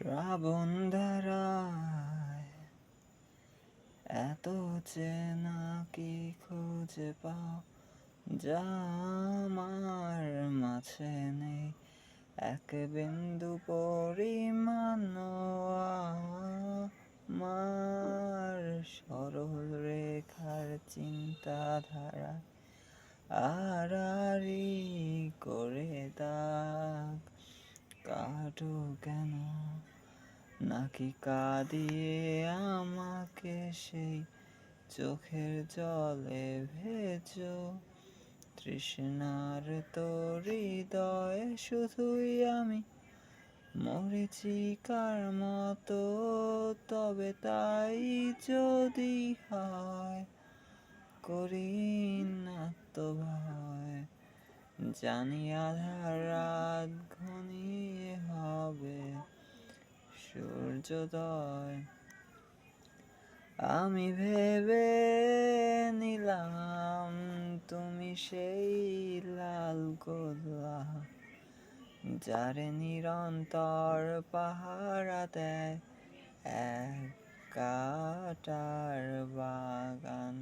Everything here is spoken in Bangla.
শ্রাবণ ধারায় এত চেনা কি খুঁজে পাও যা আমার মাঝে নেই, এক বিন্দু পরিমাণ আমার সরল রেখার চিন্তাধারা আড়াআড়ি করে দাগ কাটো কেন, নাকি কাঁদিয়ে আমাকে সেই চোখের জলে ভেজো। তৃষ্ণার তোর হৃদয়ে শুধুই আমি মরীচিকার মতো, তবে তাই যদি হয় করি না তো ভয়, জানি আধার রাত ঘনিয়ে হবে সূর্যোদয়। আমি ভেবে নিলাম তুমি সেই লাল গোলা, যারে নিরন্তর পাহারা দেয় এক কাঁটার বাগান।